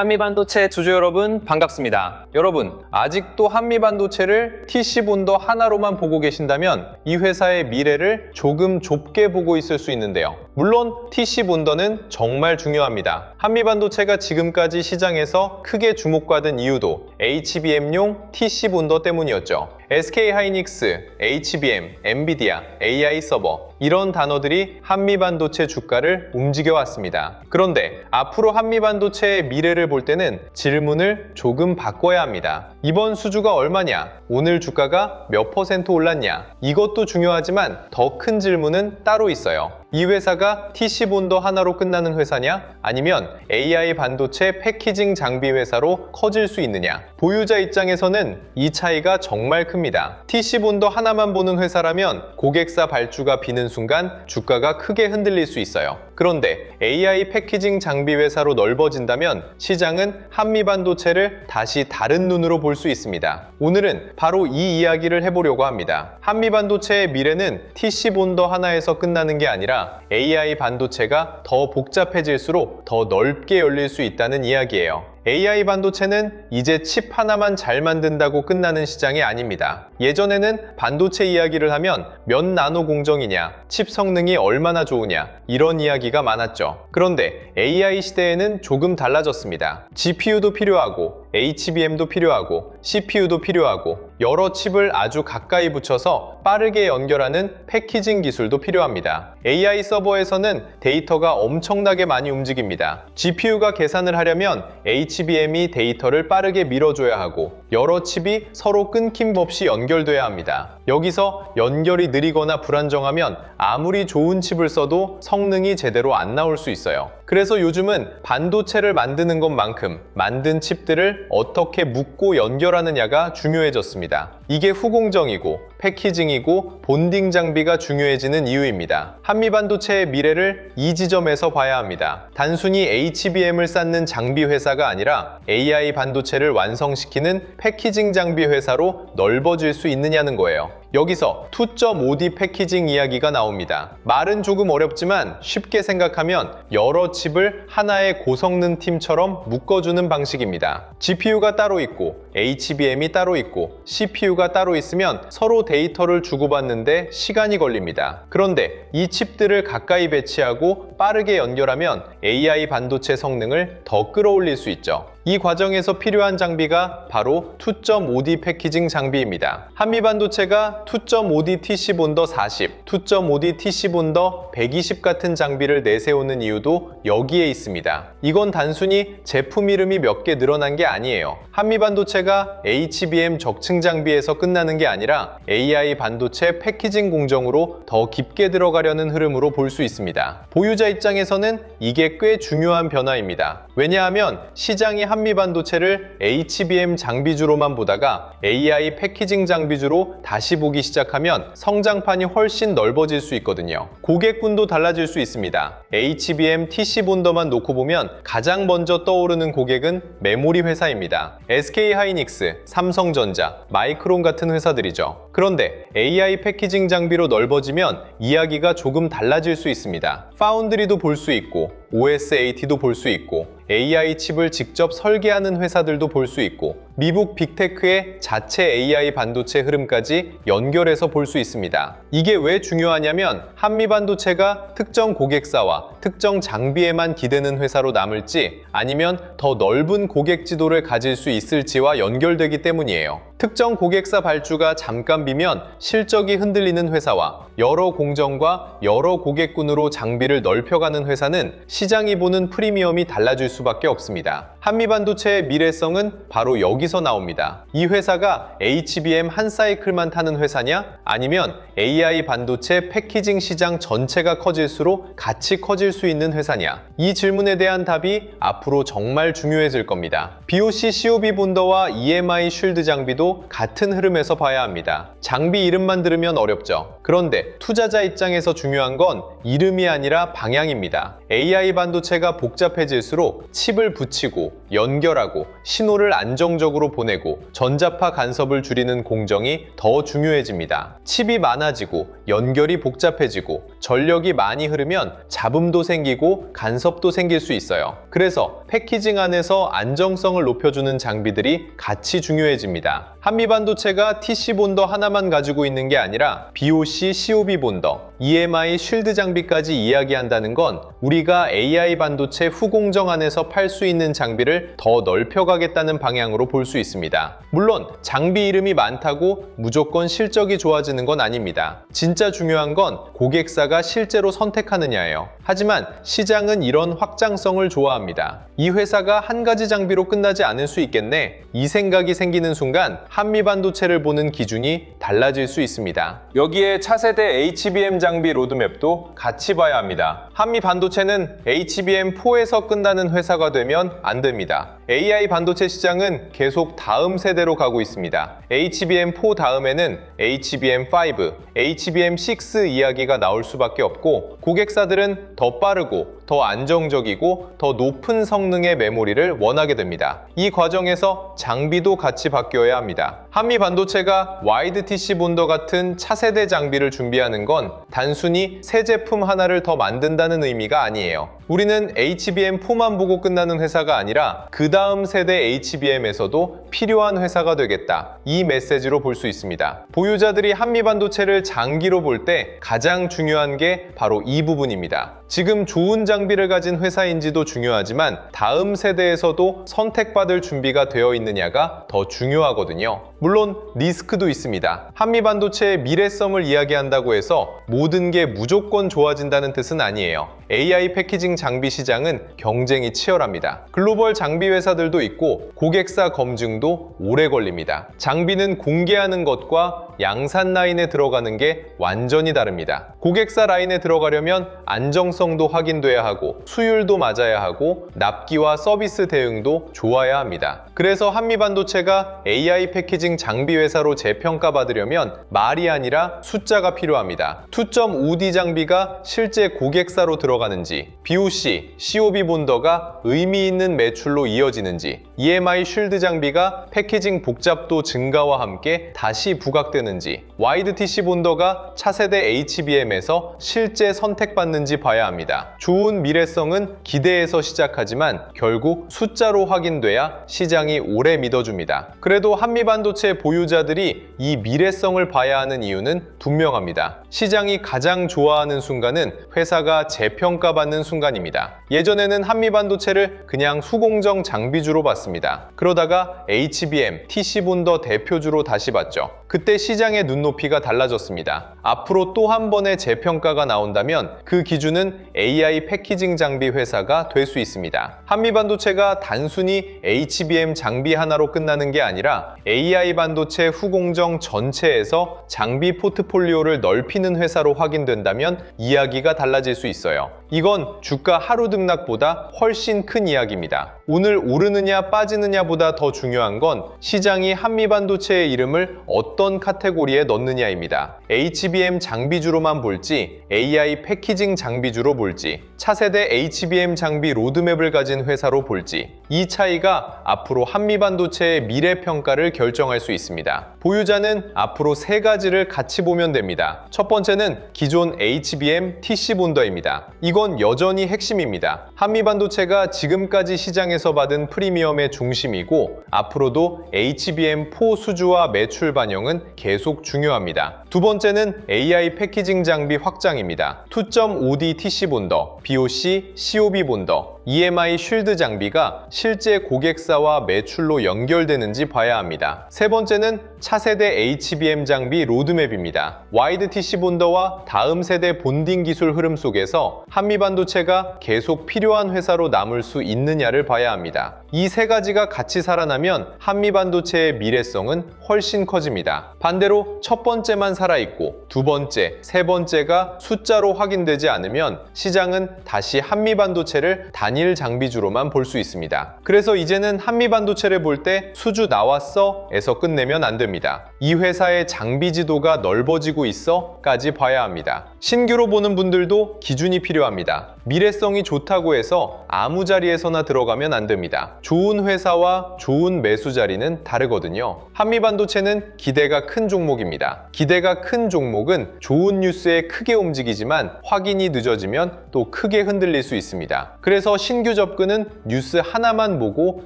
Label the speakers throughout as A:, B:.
A: 한미반도체 주주 여러분 반갑습니다. 여러분 아직도 한미반도체를 TC본더 하나로만 보고 계신다면 이 회사의 미래를 조금 좁게 보고 있을 수 있는데요. 물론 TC본더는 정말 중요합니다. 한미반도체가 지금까지 시장에서 크게 주목받은 이유도 HBM용 TC본더 때문이었죠. SK하이닉스, HBM, 엔비디아, AI 서버 이런 단어들이 한미반도체 주가를 움직여왔습니다. 그런데 앞으로 한미반도체의 미래를 볼 때는 질문을 조금 바꿔야 합니다. 이번 수주가 얼마냐? 오늘 주가가 몇 % 올랐냐? 이것도 중요하지만 더 큰 질문은 따로 있어요. 이 회사가 TC본더 하나로 끝나는 회사냐? 아니면 AI 반도체 패키징 장비 회사로 커질 수 있느냐? 보유자 입장에서는 이 차이가 정말 큽니다. TC본더 하나만 보는 회사라면 고객사 발주가 비는 순간 주가가 크게 흔들릴 수 있어요. 그런데 AI 패키징 장비 회사로 넓어진다면 시장은 한미반도체를 다시 다른 눈으로 볼 수 있습니다. 오늘은 바로 이 이야기를 해보려고 합니다. 한미반도체의 미래는 TC본더 하나에서 끝나는 게 아니라 AI 반도체가 더 복잡해질수록 더 넓게 열릴 수 있다는 이야기예요. AI 반도체는 이제 칩 하나만 잘 만든다고 끝나는 시장이 아닙니다. 예전에는 반도체 이야기를 하면 몇 나노 공정이냐, 칩 성능이 얼마나 좋으냐 이런 이야기가 많았죠. 그런데 AI 시대에는 조금 달라졌습니다. GPU도 필요하고 HBM도 필요하고 CPU도 필요하고 여러 칩을 아주 가까이 붙여서 빠르게 연결하는 패키징 기술도 필요합니다. AI 서버에서는 데이터가 엄청나게 많이 움직입니다. GPU가 계산을 하려면 HBM이 데이터를 빠르게 밀어줘야 하고 여러 칩이 서로 끊김 없이 연결돼야 합니다. 여기서 연결이 느리거나 불안정하면 아무리 좋은 칩을 써도 성능이 제대로 안 나올 수 있어요. 그래서 요즘은 반도체를 만드는 것만큼 만든 칩들을 어떻게 묶고 연결하느냐가 중요해졌습니다. 이게 후공정이고 패키징이고 본딩 장비가 중요해지는 이유입니다. 한미반도체의 미래를 이 지점에서 봐야 합니다. 단순히 HBM을 쌓는 장비 회사가 아니라 AI 반도체를 완성시키는 패키징 장비 회사로 넓어질 수 있느냐는 거예요. 여기서 2.5D 패키징 이야기가 나옵니다. 말은 조금 어렵지만 쉽게 생각하면 여러 칩을 하나의 고성능 팀처럼 묶어주는 방식입니다. GPU가 따로 있고 HBM이 따로 있고 CPU가 따로 있으면 서로 데이터를 주고받는데 시간이 걸립니다. 그런데 이 칩들을 가까이 배치하고 빠르게 연결하면 AI 반도체 성능을 더 끌어올릴 수 있죠. 이 과정에서 필요한 장비가 바로 2.5D 패키징 장비입니다. 한미반도체가 2.5D TC본더 40, 2.5D TC본더 120 같은 장비를 내세우는 이유도 여기에 있습니다. 이건 단순히 제품 이름이 몇 개 늘어난 게 아니에요. 한미반도체가 HBM 적층 장비에서 끝나는 게 아니라 AI 반도체 패키징 공정으로 더 깊게 들어가려는 흐름으로 볼 수 있습니다. 보유자 입장에서는 이게 꽤 중요한 변화입니다. 왜냐하면 시장이 한미반도체를 HBM 장비주로만 보다가 AI 패키징 장비주로 다시 보기 시작하면 성장판이 훨씬 넓어질 수 있거든요. 고객군도 달라질 수 있습니다. HBM TC본더만 놓고 보면 가장 먼저 떠오르는 고객은 메모리 회사입니다. SK하이닉스, 삼성전자, 마이크론 같은 회사들이죠. 그런데 AI 패키징 장비로 넓어지면 이야기가 조금 달라질 수 있습니다. 파운드리도 볼 수 있고 OSAT도 볼 수 있고 AI 칩을 직접 설계하는 회사들도 볼 수 있고 미국 빅테크의 자체 AI 반도체 흐름까지 연결해서 볼 수 있습니다. 이게 왜 중요하냐면 한미반도체가 특정 고객사와 특정 장비에만 기대는 회사로 남을지 아니면 더 넓은 고객 지도를 가질 수 있을지와 연결되기 때문이에요. 특정 고객사 발주가 잠깐 비면 실적이 흔들리는 회사와 여러 공정과 여러 고객군으로 장비를 넓혀가는 회사는 시장이 보는 프리미엄이 달라질 수밖에 없습니다. 한미반도체의 미래성은 바로 여기서 나옵니다. 이 회사가 HBM 한 사이클만 타는 회사냐? 아니면 AI 반도체 패키징 시장 전체가 커질수록 같이 커질 수 있는 회사냐? 이 질문에 대한 답이 앞으로 정말 중요해질 겁니다. BOC COB 본더와 EMI 쉴드 장비도 같은 흐름에서 봐야 합니다. 장비 이름만 들으면 어렵죠. 그런데 투자자 입장에서 중요한 건 이름이 아니라 방향입니다. AI 반도체가 복잡해질수록 칩을 붙이고 연결하고 신호를 안정적으로 보내고 전자파 간섭을 줄이는 공정이 더 중요해집니다. 칩이 많아지고 연결이 복잡해지고 전력이 많이 흐르면 잡음도 생기고 간섭도 생길 수 있어요. 그래서 패키징 안에서 안정성을 높여주는 장비들이 같이 중요해집니다. 한미반도체가 TC 본더 하나만 가지고 있는 게 아니라 BOC, COB 본더, EMI 쉴드 장비까지 이야기한다는 건 우리가 AI 반도체 후공정 안에서 팔 수 있는 장비를 더 넓혀가겠다는 방향으로 볼 수 있습니다. 물론 장비 이름이 많다고 무조건 실적이 좋아지는 건 아닙니다. 진짜 중요한 건 고객사가 실제로 선택하느냐예요. 하지만 시장은 이런 확장성을 좋아합니다. 이 회사가 한 가지 장비로 끝나지 않을 수 있겠네. 이 생각이 생기는 순간 한미반도체를 보는 기준이 달라질 수 있습니다. 여기에 차세대 HBM 장비 로드맵도 같이 봐야 합니다. 한미반도체는 HBM4에서 끝나는 회사가 되면 안 됩니다. AI 반도체 시장은 계속 다음 세대로 가고 있습니다. HBM4 다음에는 HBM5, HBM6 이야기가 나올 수밖에 없고 고객사들은 더 빠르고 더 안정적이고 더 높은 성능의 메모리를 원하게 됩니다. 이 과정에서 장비도 같이 바뀌어야 합니다. 한미 반도체가 와이드 TC 본더 같은 차세대 장비를 준비하는 건 단순히 새 제품 하나를 더 만든다는 의미가 아니에요. 우리는 HBM4만 보고 끝나는 회사가 아니라 그 다음 세대 HBM에서도 필요한 회사가 되겠다. 이 메시지로 볼 수 있습니다. 보유자들이 한미 반도체를 장기로 볼 때 가장 중요한 게 바로 이 부분입니다. 지금 좋은 장비를 가진 회사인지도 중요하지만 다음 세대에서도 선택받을 준비가 되어 있느냐가 더 중요하거든요. 물론 리스크도 있습니다. 한미 반도체의 미래성을 이야기한다고 해서 모든 게 무조건 좋아진다는 뜻은 아니에요. AI 패키징 장비 시장은 경쟁이 치열합니다. 글로벌 장비 회사들도 있고 고객사 검증도 오래 걸립니다. 장비는 공개하는 것과 양산 라인에 들어가는 게 완전히 다릅니다. 고객사 라인에 들어가려면 안정성도 확인돼야 하고 수율도 맞아야 하고 납기와 서비스 대응도 좋아야 합니다. 그래서 한미반도체가 AI 패키징 장비 회사로 재평가받으려면 말이 아니라 숫자가 필요합니다. 2.5D 장비가 실제 고객사로 들어가는지, BOC, COB 본더가 의미 있는 매출로 이어지는지, EMI 쉴드 장비가 패키징 복잡도 증가와 함께 다시 부각되는지, 와이드 TC 본더가 차세대 HBM에서 실제 선택받는지 봐야 합니다. 좋은 미래성은 기대에서 시작하지만 결국 숫자로 확인돼야 시장이 오래 믿어줍니다. 그래도 한미반도체 보유자들이 이 미래성을 봐야 하는 이유는 분명합니다. 시장이 가장 좋아하는 순간은 회사가 재평가받는 순간입니다. 예전에는 한미반도체를 그냥 수공정 장비주로 봤습니다. 그러다가 HBM, TC 본더 대표주로 다시 봤죠. 그때 시장의 눈높이가 달라졌습니다. 앞으로 또 한 번의 재평가가 나온다면 그 기준은 AI 패키징 장비 회사가 될 수 있습니다. 한미반도체가 단순히 HBM 장비 하나로 끝나는 게 아니라 AI 반도체 후공정 전체에서 장비 포트폴리오를 넓히는 회사로 확인된다면 이야기가 달라질 수 있어요. 이건 주가 하루 등락보다 훨씬 큰 이야기입니다. 오늘 오르느냐 빠지느냐보다 더 중요한 건 시장이 한미반도체의 이름을 어떤 카테고리에 넣느냐입니다. HBM 장비주로만 볼지 AI 패키징 장비주로 볼지 차세대 HBM 장비 로드맵을 가진 회사로 볼지 이 차이가 앞으로 한미반도체의 미래 평가를 결정할 수 있습니다. 보유자는 앞으로 세 가지를 같이 보면 됩니다. 첫 번째는 기존 HBM TC 본더입니다. 이건 여전히 핵심입니다. 한미반도체가 지금까지 시장에서 받은 프리미엄의 중심이고 앞으로도 HBM4 수주와 매출 반영은 계속 중요합니다. 두 번째는 AI 패키징 장비 확장입니다. 2.5D TC 본더, BOC, COB 본더, EMI 쉴드 장비가 실제 고객사와 매출로 연결되는지 봐야 합니다. 세 번째는 차세대 HBM 장비 로드맵입니다. 와이드 TC 본더와 다음 세대 본딩 기술 흐름 속에서 한미반도체가 계속 필요한 회사로 남을 수 있느냐를 봐야 합니다. 이 세 가지가 같이 살아나면 한미반도체의 미래성은 훨씬 커집니다. 반대로 첫 번째만 살아있고 두 번째, 세 번째가 숫자로 확인되지 않으면 시장은 다시 한미반도체를 단일 장비주로만 볼 수 있습니다. 그래서 이제는 한미반도체를 볼 때 수주 나왔어? 에서 끝내면 안 됩니다. 이 회사의 장비 지도가 넓어지고 있어? 까지 봐야 합니다. 신규로 보는 분들도 기준이 필요합니다. 미래성이 좋다고 해서 아무 자리에서나 들어가면 안 됩니다. 좋은 회사와 좋은 매수 자리는 다르거든요. 한미반도체는 기대가 큰 종목입니다. 기대가 큰 종목은 좋은 뉴스에 크게 움직이지만 확인이 늦어지면 또 크게 흔들릴 수 있습니다. 그래서 신규 접근은 뉴스 하나만 보고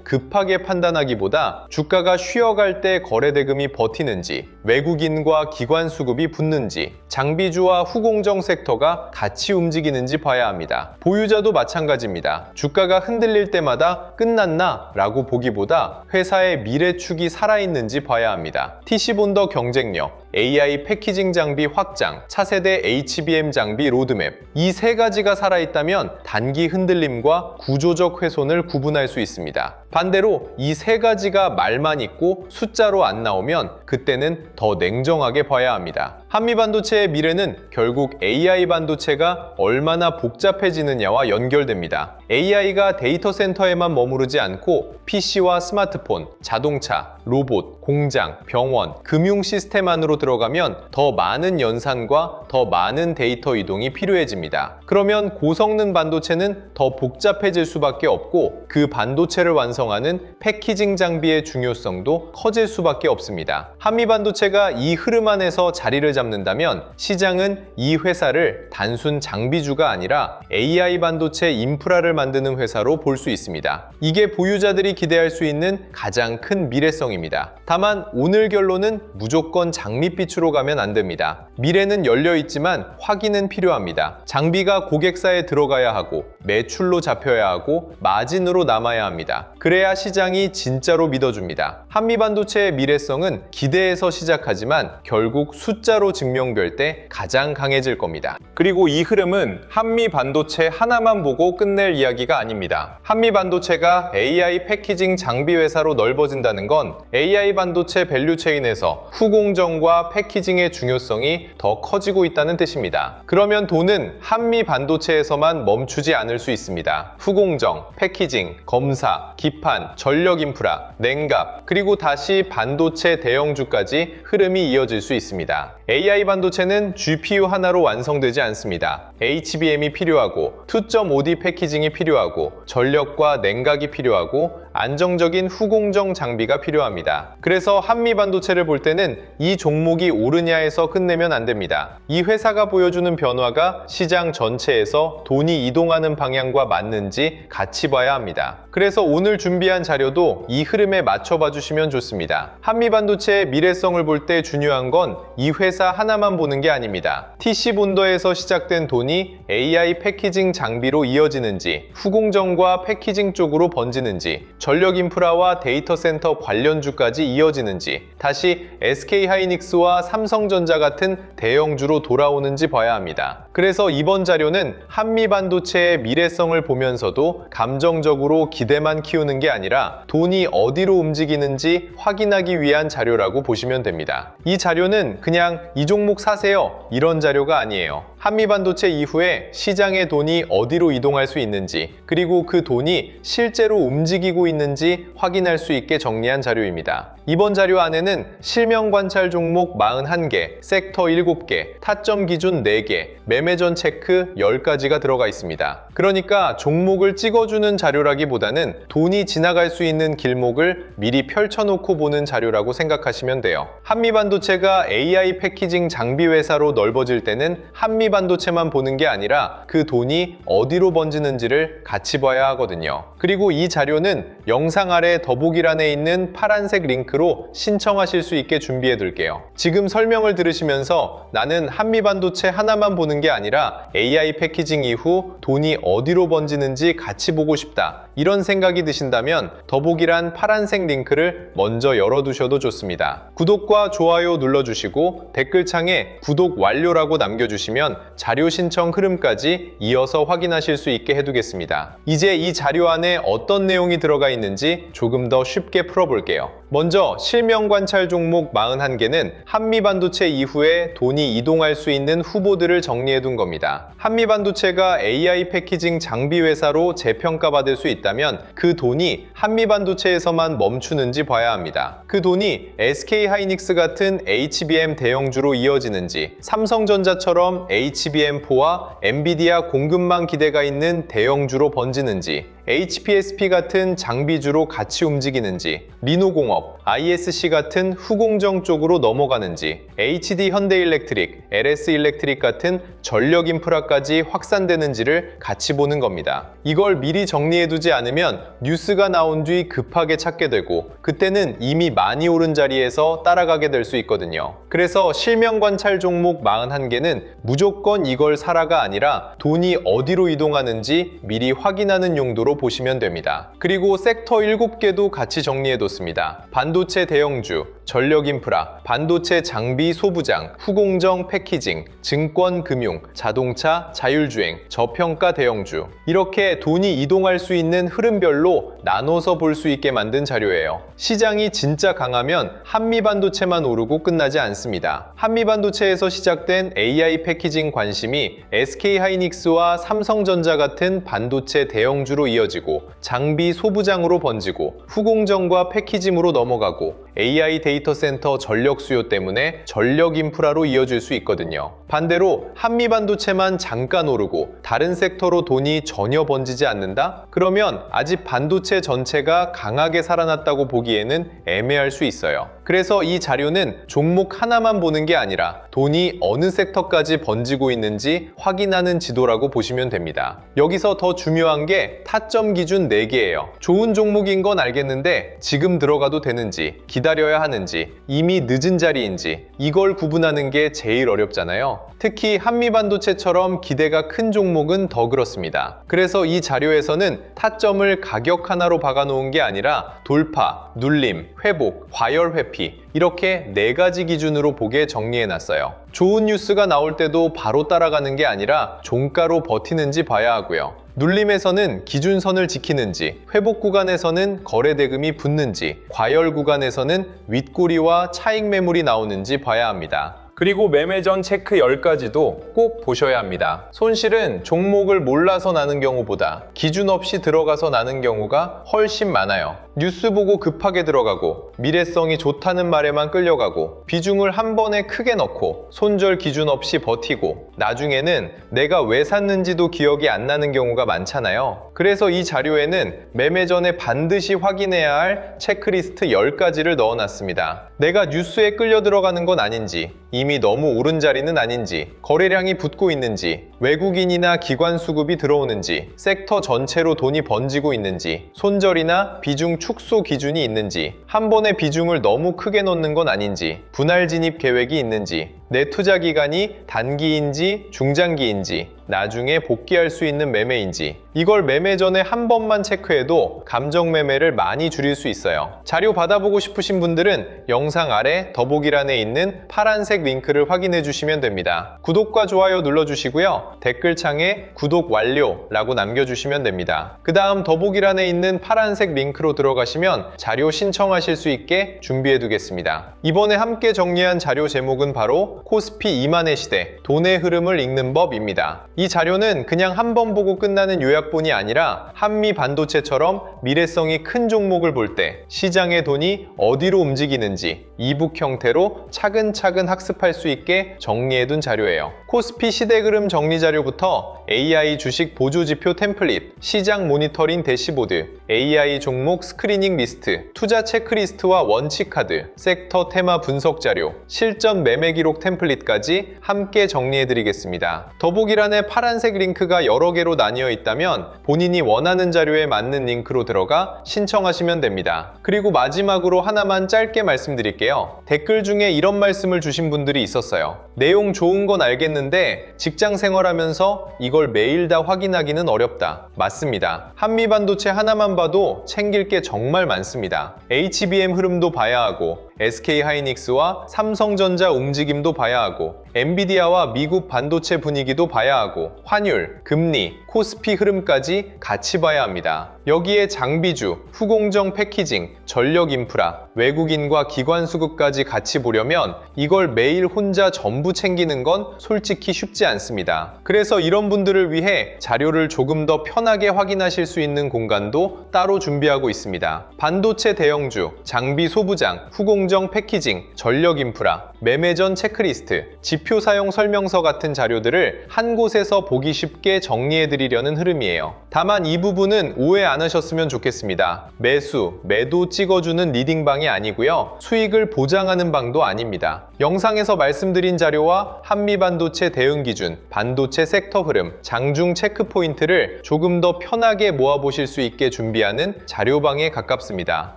A: 급하게 판단하기보다 주가가 쉬어갈 때 거래대금이 버티는지, 외국인과 기관 수급이 붙는지, 장비주와 후공정 섹터가 같이 움직이는지 봐야 합니다. 보유자도 마찬가지입니다. 주가가 흔들릴 때마다 끝났나? 라고 보기보다 회사의 미래축이 살아있는지 봐야 합니다. TC본더 경쟁력, AI 패키징 장비 확장, 차세대 HBM 장비 로드맵, 이 세 가지가 살아있다면 단기 흔들림과 구조적 훼손을 구분할 수 있습니다. 반대로 이 세 가지가 말만 있고 숫자로 안 나오면 그때는 더 냉정하게 봐야 합니다. 한미반도체의 미래는 결국 AI 반도체가 얼마나 복잡해지느냐와 연결됩니다. AI가 데이터 센터에만 머무르지 않고 PC와 스마트폰, 자동차, 로봇, 공장, 병원, 금융 시스템 안으로 들어가면 더 많은 연산과 더 많은 데이터 이동이 필요해집니다. 그러면 고성능 반도체는 더 복잡해질 수밖에 없고 그 반도체를 완성하는 패키징 장비의 중요성도 커질 수밖에 없습니다. 한미반도체가 이 흐름 안에서 자리를 잡는다면 시장은 이 회사를 단순 장비주가 아니라 AI 반도체 인프라를 만드는 회사로 볼 수 있습니다. 이게 보유자들이 기대할 수 있는 가장 큰 미래성입니다. 다만 오늘 결론은 무조건 장밋빛으로 가면 안 됩니다. 미래는 열려있지만 확인은 필요합니다. 장비가 고객사에 들어가야 하고 매출로 잡혀야 하고 마진으로 남아야 합니다. 그래야 시장이 진짜로 믿어줍니다. 한미반도체의 미래성은 기대에서 시작하지만 결국 숫자로 증명될 때 가장 강해질 겁니다. 그리고 이 흐름은 한미반도체 하나만 보고 끝낼 이야기가 아닙니다. 한미반도체가 AI 패키징 장비 회사로 넓어진다는 건 AI 반도체 밸류체인에서 후공정과 패키징의 중요성이 더 커지고 있다는 뜻입니다. 그러면 돈은 한미반도체에서만 멈추지 않을 수 있습니다. 후공정, 패키징, 검사, 기판, 전력 인프라, 냉각, 그리고 다시 반도체 대형주까지 흐름이 이어질 수 있습니다. AI 반도체는 GPU 하나로 완성되지 않습니다. HBM이 필요하고 2.5D 패키징이 필요하고 전력과 냉각이 필요하고 안정적인 후공정 장비가 필요합니다. 그래서 한미반도체를 볼 때는 이 종목이 오르냐에서 끝내면 안 됩니다. 이 회사가 보여주는 변화가 시장 전체에서 돈이 이동하는 방향과 맞는지 같이 봐야 합니다. 그래서 오늘 준비한 자료도 이 흐름에 맞춰봐 주시면 좋습니다. 한미반도체의 미래성을 볼 때 중요한 건 이 회사 하나만 보는 게 아닙니다. TC본더에서 시작된 돈이 AI 패키징 장비로 이어지는지, 후공정과 패키징 쪽으로 번지는지, 전력 인프라와 데이터 센터 관련주까지 이어지는지, 다시 SK하이닉스와 삼성전자 같은 대형주로 돌아오는지 봐야 합니다. 그래서 이번 자료는 한미반도체의 미래성을 보면서도 감정적으로 기대만 키우는 게 아니라 돈이 어디로 움직이는지 확인하기 위한 자료라고 보시면 됩니다. 이 자료는 그냥 이 종목 사세요 이런 자료가 아니에요. 한미반도체 이후에 시장의 돈이 어디로 이동할 수 있는지, 그리고 그 돈이 실제로 움직이고 있는지 확인할 수 있게 정리한 자료입니다. 이번 자료 안에는 실명 관찰 종목 41개, 섹터 7개, 타점 기준 4개, 매매전 체크 10가지가 들어가 있습니다. 그러니까 종목을 찍어주는 자료라기보다는 돈이 지나갈 수 있는 길목을 미리 펼쳐놓고 보는 자료라고 생각하시면 돼요. 한미반도체가 AI 패키징 장비 회사로 넓어질 때는 한미반도체만 보는 게 아니라 그 돈이 어디로 번지는지를 같이 봐야 하거든요. 그리고 이 자료는 영상 아래 더보기란에 있는 파란색 링크로 신청하실 수 있게 준비해 둘게요. 지금 설명을 들으시면서 나는 한미반도체 하나만 보는 게 아니라 AI 패키징 이후 돈이 어디로 번지는지 같이 보고 싶다, 이런 생각이 드신다면 더보기란 파란색 링크를 먼저 열어두셔도 좋습니다. 구독과 좋아요 눌러주시고 댓글창에 구독 완료라고 남겨주시면 자료 신청 흐름까지 이어서 확인하실 수 있게 해두겠습니다. 이제 이 자료 안에 어떤 내용이 들어가 있는지 조금 더 쉽게 풀어볼게요. 먼저 실명 관찰 종목 41개는 한미반도체 이후에 돈이 이동할 수 있는 후보들을 정리해둔 겁니다. 한미반도체가 AI 패키징 장비 회사로 재평가받을 수 있다면 그 돈이 한미반도체에서만 멈추는지 봐야 합니다. 그 돈이 SK하이닉스 같은 HBM 대형주로 이어지는지, 삼성전자처럼 HBM4와 엔비디아 공급망 기대가 있는 대형주로 번지는지, HPSP 같은 장비주로 같이 움직이는지, 리노공업, ISC 같은 후공정 쪽으로 넘어가는지, HD 현대일렉트릭, LS일렉트릭 같은 전력 인프라까지 확산되는지를 같이 보는 겁니다. 이걸 미리 정리해두지 않으면 뉴스가 나온 뒤 급하게 찾게 되고 그때는 이미 많이 오른 자리에서 따라가게 될 수 있거든요. 그래서 실명 관찰 종목 41개는 무조건 이걸 사라가 아니라 돈이 어디로 이동하는지 미리 확인하는 용도로 보시면 됩니다. 그리고 섹터 7개도 같이 정리해뒀습니다. 반도체 대형주, 전력 인프라, 반도체 장비 소부장, 후공정 패키징, 증권 금융, 자동차, 자율주행, 저평가 대형주. 이렇게 돈이 이동할 수 있는 흐름별로 나눠서 볼 수 있게 만든 자료예요. 시장이 진짜 강하면 한미반도체만 오르고 끝나지 않습니다. 한미반도체에서 시작된 AI 패키징 관심이 SK하이닉스와 삼성전자 같은 반도체 대형주로 이어지고 장비 소부장으로 번지고 후공정과 패키징으로 넘어가고 AI 데이터 센터 전력 수요 때문에 전력 인프라로 이어질 수 있거든요. 반대로 한미반도체만 잠깐 오르고 다른 섹터로 돈이 전혀 번지지 않는다? 그러면 아직 반도체 전체가 강하게 살아났다고 보기에는 애매할 수 있어요. 그래서 이 자료는 종목 하나만 보는 게 아니라 돈이 어느 섹터까지 번지고 있는지 확인하는 지도라고 보시면 됩니다. 여기서 더 중요한 게 타점 기준 4개예요. 좋은 종목인 건 알겠는데 지금 들어가도 되는지, 기다려야 하는지, 이미 늦은 자리인지 이걸 구분하는 게 제일 어렵잖아요. 특히 한미반도체처럼 기대가 큰 종목은 더 그렇습니다. 그래서 이 자료에서는 타점을 가격 하나로 박아놓은 게 아니라 돌파, 눌림, 회복, 과열 회피 이렇게 4가지 기준으로 보게 정리해놨어요. 좋은 뉴스가 나올 때도 바로 따라가는 게 아니라 종가로 버티는지 봐야 하고요. 눌림에서는 기준선을 지키는지, 회복 구간에서는 거래 대금이 붙는지, 과열 구간에서는 윗꼬리와 차익 매물이 나오는지 봐야 합니다. 그리고 매매 전 체크 10가지도 꼭 보셔야 합니다. 손실은 종목을 몰라서 나는 경우보다 기준 없이 들어가서 나는 경우가 훨씬 많아요. 뉴스 보고 급하게 들어가고 미래성이 좋다는 말에만 끌려가고 비중을 한 번에 크게 넣고 손절 기준 없이 버티고 나중에는 내가 왜 샀는지도 기억이 안 나는 경우가 많잖아요. 그래서 이 자료에는 매매 전에 반드시 확인해야 할 체크리스트 10가지를 넣어놨습니다. 내가 뉴스에 끌려 들어가는 건 아닌지, 이미 너무 오른 자리는 아닌지, 거래량이 붙고 있는지, 외국인이나 기관 수급이 들어오는지, 섹터 전체로 돈이 번지고 있는지, 손절이나 비중 축소 기준이 있는지, 한 번에 비중을 너무 크게 넣는 건 아닌지, 분할 진입 계획이 있는지, 내 투자 기간이 단기인지 중장기인지, 나중에 복귀할 수 있는 매매인지, 이걸 매매 전에 한 번만 체크해도 감정 매매를 많이 줄일 수 있어요. 자료 받아보고 싶으신 분들은 영상 아래 더보기란에 있는 파란색 링크를 확인해 주시면 됩니다. 구독과 좋아요 눌러주시고요. 댓글창에 구독 완료라고 남겨주시면 됩니다. 그 다음 더보기란에 있는 파란색 링크로 들어가시면 자료 신청하실 수 있게 준비해 두겠습니다. 이번에 함께 정리한 자료 제목은 바로 코스피 2만의 시대, 돈의 흐름을 읽는 법입니다. 이 자료는 그냥 한 번 보고 끝나는 요약본이 아니라 한미 반도체처럼 미래성이 큰 종목을 볼 때 시장의 돈이 어디로 움직이는지 이북 형태로 차근차근 학습할 수 있게 정리해둔 자료예요. 코스피 시대 흐름 정리 자료부터 AI 주식 보조지표 템플릿, 시장 모니터링 대시보드, AI 종목 스크리닝 리스트, 투자 체크리스트와 원칙 카드, 섹터 테마 분석 자료, 실전 매매 기록 템플릿까지 함께 정리해드리겠습니다. 더보기란에 파란색 링크가 여러 개로 나뉘어 있다면 본인이 원하는 자료에 맞는 링크로 들어가 신청하시면 됩니다. 그리고 마지막으로 하나만 짧게 말씀드릴게요. 댓글 중에 이런 말씀을 주신 분들이 있었어요. 내용 좋은 건 알겠는데 직장 생활하면서 이걸 매일 다 확인하기는 어렵다. 맞습니다. 한미반도체 하나만 봐도 챙길 게 정말 많습니다. HBM 흐름도 봐야 하고 SK하이닉스와 삼성전자 움직임도 봐야 하고 엔비디아와 미국 반도체 분위기도 봐야 하고 환율, 금리, 코스피 흐름까지 같이 봐야 합니다. 여기에 장비주, 후공정 패키징, 전력 인프라, 외국인과 기관 수급까지 같이 보려면 이걸 매일 혼자 전부 챙기는 건 솔직히 쉽지 않습니다. 그래서 이런 분들을 위해 자료를 조금 더 편하게 확인하실 수 있는 공간도 따로 준비하고 있습니다. 반도체 대형주, 장비 소부장, 후공정 패키징, 전력 인프라, 매매 전 체크리스트, 지표 사용 설명서 같은 자료들을 한 곳에서 보기 쉽게 정리해드리려는 흐름이에요. 다만 이 부분은 오해 안 하셨으면 좋겠습니다. 매수, 매도 찍어주는 리딩방이 아니고요. 수익을 보장하는 방도 아닙니다. 영상에서 말씀드린 자료와 한미반도체 대응 기준, 반도체 섹터 흐름, 장중 체크 포인트를 조금 더 편하게 모아보실 수 있게 준비하는 자료방에 가깝습니다.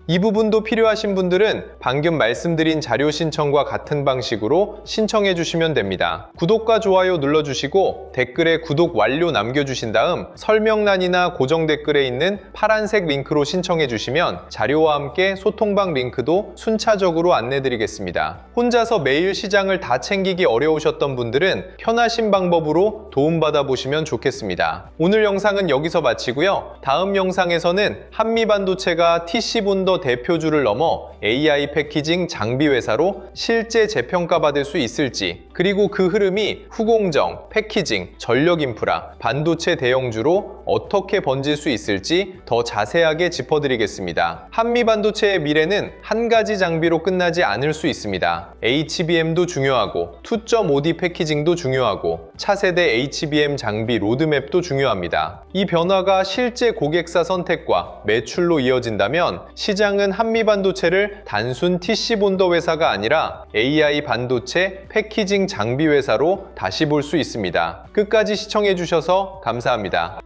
A: 이 부분도 필요하신 분들은 방금 말씀드린 자료 신청과 같은 방식으로 신청해 주시면 됩니다. 구독과 좋아요 눌러주시고 댓글에 구독 완료 남겨주신 다음 설명란이나 고정 댓글에 있는 파란색 링크로 신청해 주시면 자료와 함께 소통방 링크도 순차적으로 안내 드리겠습니다. 혼자서 매일 시장을 다 챙기기 어려우셨던 분들은 편하신 방법으로 도움받아 보시면 좋겠습니다. 오늘 영상은 여기서 마치고요. 다음 영상에서는 한미반도체가 TC본더 대표주를 넘어 AI 패키징 장비 회사로 실제 재평가받을 수 있을지, 그리고 그 흐름이 후공정, 패키징, 전력 인프라, 반도체 대형주로 어떻게 번질 수 있을지 더 자세하게 짚어드리겠습니다. 한미반도체의 미래는 한 가지 장비로 끝나지 않을 수 있습니다. HBM도 중요하고 2.5D 패키징도 중요하고 차세대 HBM 장비 로드맵도 중요합니다. 이 변화가 실제 고객사 선택과 매출로 이어진다면 시장은 한미반도체를 단순 TC본더 회사가 아니라 AI 반도체 패키징 장비 회사로 다시 볼 수 있습니다. 끝까지 시청해주셔서 감사합니다.